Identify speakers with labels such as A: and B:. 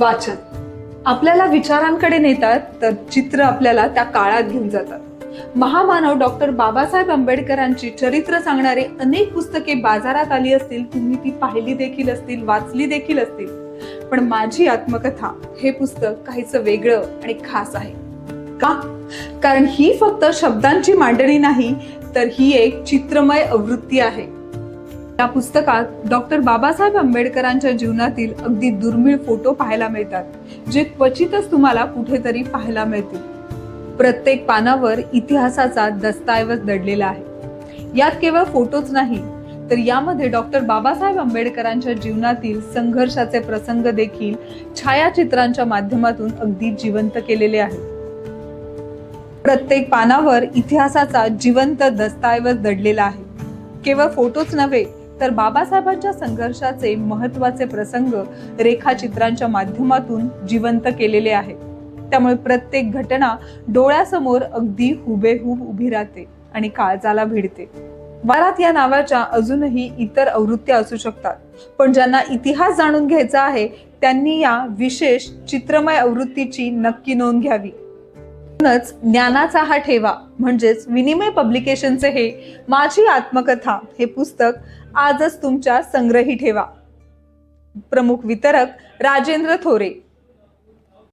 A: वाचन आपल्याला विचारांकडे नेतात, तर चित्र आपल्याला त्या काळात घेऊन जातात। महामानव डॉक्टर बाबासाहेब आंबेडकरांची चरित्र सांगणारे अनेक पुस्तके बाजारात आली असतील, तुम्ही ती पाहिली देखील असतील, वाचली देखील असतील, पण माझी आत्मकथा हे पुस्तक काहीसं वेगळं आणि खास आहे। का? कारण ही फक्त शब्दांची मांडणी नाही, तर ही एक चित्रमय आवृत्ती आहे। या पुस्तकात डॉक्टर बाबासाहेब आंबेडकरांच्या जीवनातील अगदी दुर्मिळ फोटो पाहायला मिळतात, जे क्वचितच तुम्हाला कुठेतरी पाहायला मिळतील। प्रत्येक पानावर इतिहासाचा दस्तऐवज दडलेला आहे। यात केवळ फोटोच नाही, तर यामध्ये डॉक्टर बाबासाहेब आंबेडकरांच्या जीवनातील संघर्षाचे प्रसंग देखील छायाचित्रांच्या माध्यमातून अगदी जिवंत केलेले आहेत। प्रत्येक पानावर इतिहासाचा जिवंत दस्तऐवज दडलेला आहे। केवळ फोटोच नव्हे, तर बाबासाहेबांच्या संघर्षाचे महत्त्वाचे प्रसंग रेखाचित्रांच्या माध्यमातून जिवंत केलेले आहेत। त्यामुळे प्रत्येक घटना डोळ्यासमोर अगदी हुबेहूब उभी राहते आणि काळजाला भिडते। वारात या नावाच्या अजूनही इतर आवृत्त्या असू शकतात, पण ज्यांना इतिहास जाणून घ्यायचा आहे त्यांनी या विशेष चित्रमय आवृत्तीची नक्की नोंद घ्यावी। म्हणूनच ज्ञानाचा हा ठेवा म्हणजेच विनिमय पब्लिकेशनचे हे माझी आत्मकथा हे पुस्तक आजच तुमच्या संग्रही ठेवा। प्रमुख वितरक राजेंद्र थोरे।